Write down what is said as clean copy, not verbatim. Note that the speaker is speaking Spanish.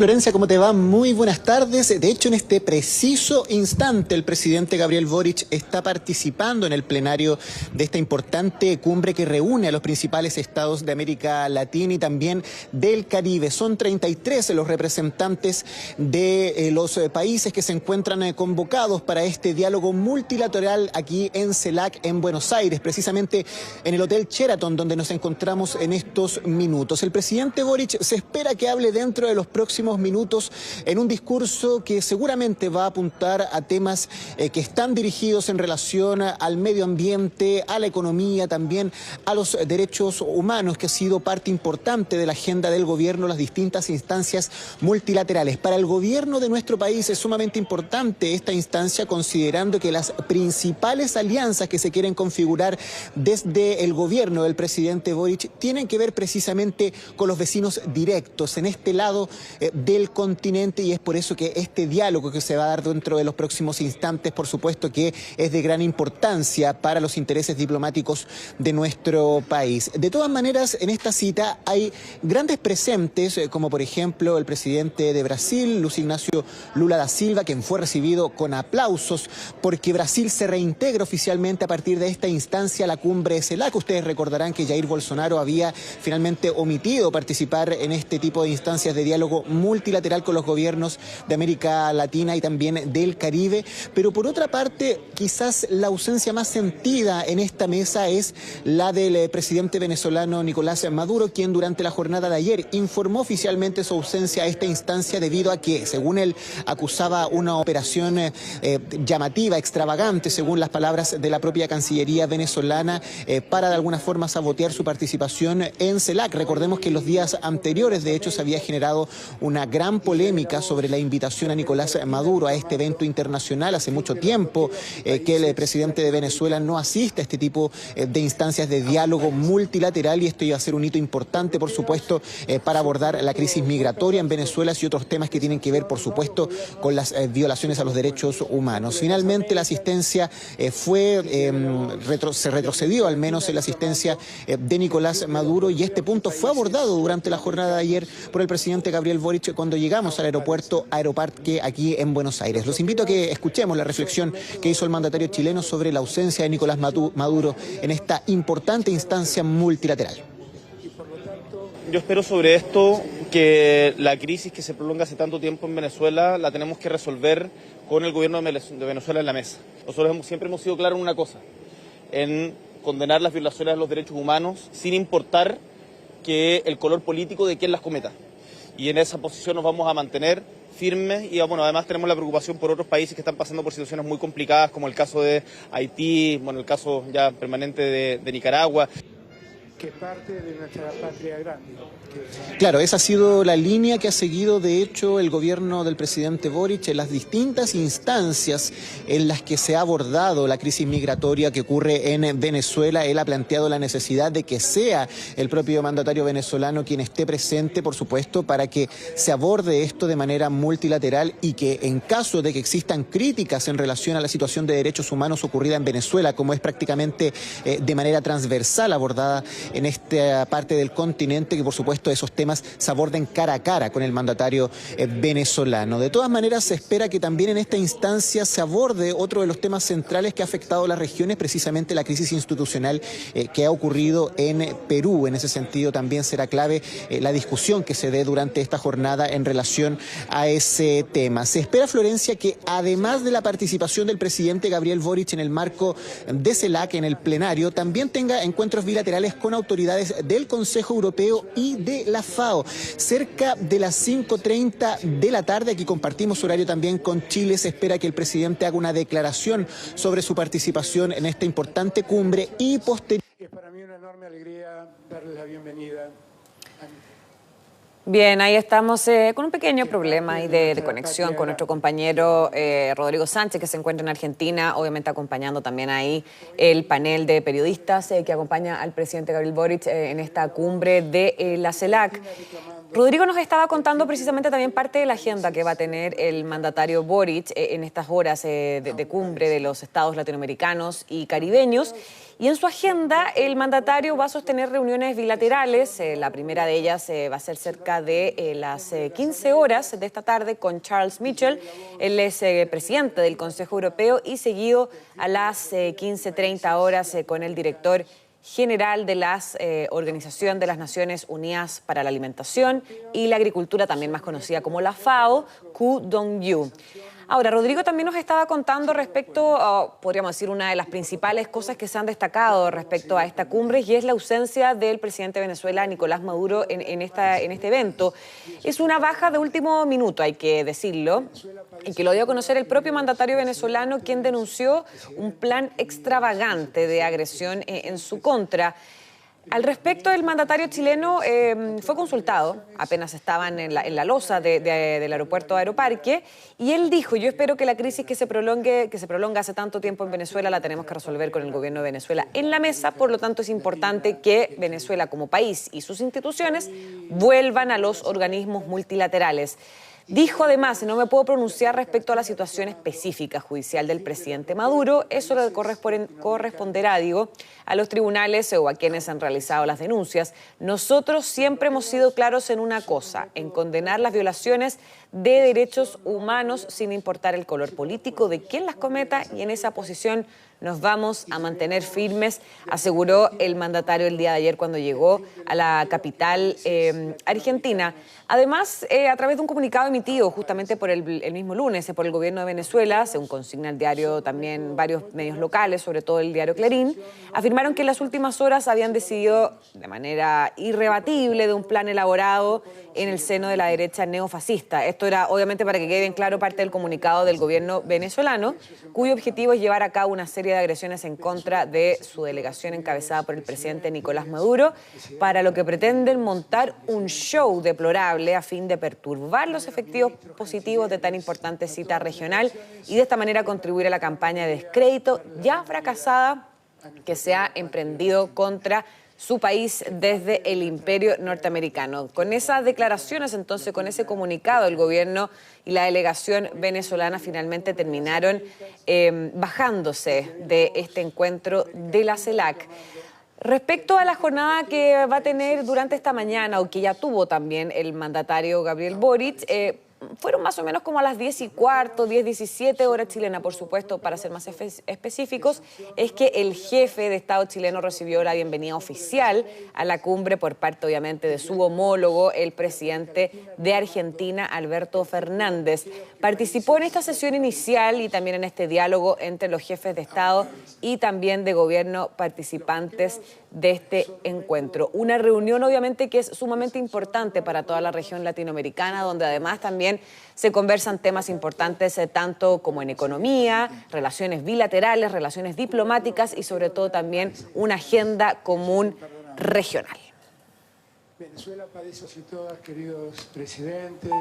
Florencia, ¿cómo te va? Muy buenas tardes. De hecho, en este preciso instante, el presidente Gabriel Boric está participando en el plenario de esta importante cumbre que reúne a los principales estados de América Latina y también del Caribe. Son 33 los representantes de los países que se encuentran convocados para este diálogo multilateral aquí en CELAC, en Buenos Aires, precisamente en el Hotel Sheraton, donde nos encontramos en estos minutos. El presidente Boric se espera que hable dentro de los próximos minutos en un discurso que seguramente va a apuntar a temas que están dirigidos en relación al medio ambiente, a la economía, también a los derechos humanos, que ha sido parte importante de la agenda del gobierno, las distintas instancias multilaterales. Para el gobierno de nuestro país es sumamente importante esta instancia, considerando que las principales alianzas que se quieren configurar desde el gobierno del presidente Boric tienen que ver precisamente con los vecinos directos en este lado del continente, y es por eso que este diálogo que se va a dar dentro de los próximos instantes, por supuesto que es de gran importancia para los intereses diplomáticos de nuestro país. De todas maneras, en esta cita hay grandes presentes, como por ejemplo el presidente de Brasil, Luiz Inácio Lula da Silva, quien fue recibido con aplausos porque Brasil se reintegra oficialmente a partir de esta instancia a la cumbre de CELAC. Ustedes recordarán que Jair Bolsonaro había finalmente omitido participar en este tipo de instancias de diálogo multilateral con los gobiernos de América Latina y también del Caribe. Pero por otra parte, quizás la ausencia más sentida en esta mesa es la del presidente venezolano Nicolás Maduro, quien durante la jornada de ayer informó oficialmente su ausencia a esta instancia debido a que, según él, acusaba una operación llamativa, extravagante, según las palabras de la propia Cancillería venezolana, para de alguna forma sabotear su participación en CELAC. Recordemos que en los días anteriores, de hecho, se había generado una gran polémica sobre la invitación a Nicolás Maduro a este evento internacional. Hace mucho tiempo que el presidente de Venezuela no asiste a este tipo de instancias de diálogo multilateral, y esto iba a ser un hito importante, por supuesto, para abordar la crisis migratoria en Venezuela y otros temas que tienen que ver, por supuesto, con las violaciones a los derechos humanos. Finalmente, la asistencia se retrocedió, al menos en la asistencia de Nicolás Maduro, y este punto fue abordado durante la jornada de ayer por el presidente Gabriel Boric cuando llegamos al aeropuerto Aeroparque aquí en Buenos Aires. Los invito a que escuchemos la reflexión que hizo el mandatario chileno sobre la ausencia de Nicolás Maduro en esta importante instancia multilateral. Yo espero sobre esto que la crisis que se prolonga hace tanto tiempo en Venezuela la tenemos que resolver con el gobierno de Venezuela en la mesa. Nosotros siempre hemos sido claros en una cosa, en condenar las violaciones a los derechos humanos sin importar que el color político de quien las cometa. Y en esa posición nos vamos a mantener firmes, y bueno, además tenemos la preocupación por otros países que están pasando por situaciones muy complicadas, como el caso de Haití, bueno, el caso ya permanente de Nicaragua. Que parte de nuestra patria grande. Claro, esa ha sido la línea que ha seguido, de hecho, el gobierno del presidente Boric en las distintas instancias en las que se ha abordado la crisis migratoria que ocurre en Venezuela. Él ha planteado la necesidad de que sea el propio mandatario venezolano quien esté presente, por supuesto, para que se aborde esto de manera multilateral, y que en caso de que existan críticas en relación a la situación de derechos humanos ocurrida en Venezuela, como es prácticamente de manera transversal abordada en esta parte del continente, que por supuesto esos temas se aborden cara a cara con el mandatario venezolano. De todas maneras, se espera que también en esta instancia se aborde otro de los temas centrales que ha afectado a las regiones, precisamente la crisis institucional que ha ocurrido en Perú. En ese sentido también será clave la discusión que se dé durante esta jornada en relación a ese tema. Se espera, Florencia, que además de la participación del presidente Gabriel Boric en el marco de CELAC, en el plenario, también tenga encuentros bilaterales con autoridades del Consejo Europeo y de la FAO. Cerca de las 5:30 de la tarde, aquí compartimos horario también con Chile, se espera que el presidente haga una declaración sobre su participación en esta importante cumbre y posterior. Es para mí una enorme alegría darles la bienvenida. Bien, ahí estamos con un pequeño problema ahí de conexión con nuestro compañero Rodrigo Sánchez, que se encuentra en Argentina, obviamente acompañando también ahí el panel de periodistas que acompaña al presidente Gabriel Boric en esta cumbre de la CELAC. Rodrigo nos estaba contando precisamente también parte de la agenda que va a tener el mandatario Boric en estas horas de cumbre de los estados latinoamericanos y caribeños. Y en su agenda el mandatario va a sostener reuniones bilaterales. La primera de ellas va a ser cerca de las 15 horas de esta tarde con Charles Michel. Él es presidente del Consejo Europeo, y seguido a las 15:30 horas con el director general de la Organización de las Naciones Unidas para la Alimentación y la Agricultura, también más conocida como la FAO, Koo Dong-yu. Ahora, Rodrigo también nos estaba contando respecto a, podríamos decir, una de las principales cosas que se han destacado respecto a esta cumbre, y es la ausencia del presidente de Venezuela, Nicolás Maduro, en este evento. Es una baja de último minuto, hay que decirlo, y que lo dio a conocer el propio mandatario venezolano, quien denunció un plan extravagante de agresión en su contra. Al respecto, el mandatario chileno fue consultado, apenas estaban en la loza del aeropuerto Aeroparque, y él dijo: yo espero que la crisis que se prolonga hace tanto tiempo en Venezuela la tenemos que resolver con el gobierno de Venezuela en la mesa. Por lo tanto, es importante que Venezuela como país y sus instituciones vuelvan a los organismos multilaterales. Dijo además: no me puedo pronunciar respecto a la situación específica judicial del presidente Maduro, eso le corresponderá, a los tribunales o a quienes han realizado las denuncias. Nosotros siempre hemos sido claros en una cosa, en condenar las violaciones de derechos humanos sin importar el color político de quien las cometa, y en esa posición nos vamos a mantener firmes, aseguró el mandatario el día de ayer cuando llegó a la capital argentina. Además, a través de un comunicado emitido justamente por el mismo lunes por el gobierno de Venezuela, según consigna el diario, también varios medios locales, sobre todo el diario Clarín, afirmaron que en las últimas horas habían decidido de manera irrebatible de un plan elaborado en el seno de la derecha neofascista. Esto era, obviamente, para que quede bien claro, parte del comunicado del gobierno venezolano, cuyo objetivo es llevar a cabo una serie de agresiones en contra de su delegación encabezada por el presidente Nicolás Maduro, para lo que pretenden montar un show deplorable a fin de perturbar los efectivos positivos de tan importante cita regional y de esta manera contribuir a la campaña de descrédito ya fracasada que se ha emprendido contra su país desde el imperio norteamericano. Con esas declaraciones, entonces, con ese comunicado, el gobierno y la delegación venezolana finalmente terminaron bajándose de este encuentro de la CELAC. Respecto a la jornada que va a tener durante esta mañana, o que ya tuvo también el mandatario Gabriel Boric, fueron más o menos como a las 10:15, 10:17 hora chilena, por supuesto, para ser más específicos, es que el jefe de Estado chileno recibió la bienvenida oficial a la cumbre por parte, obviamente, de su homólogo, el presidente de Argentina, Alberto Fernández. Participó en esta sesión inicial y también en este diálogo entre los jefes de Estado y también de gobierno participantes de este encuentro. Una reunión, obviamente, que es sumamente importante para toda la región latinoamericana, donde además también se conversan temas importantes tanto como en economía, relaciones bilaterales, relaciones diplomáticas y sobre todo también una agenda común regional. Venezuela padece así todas, queridos presidentes.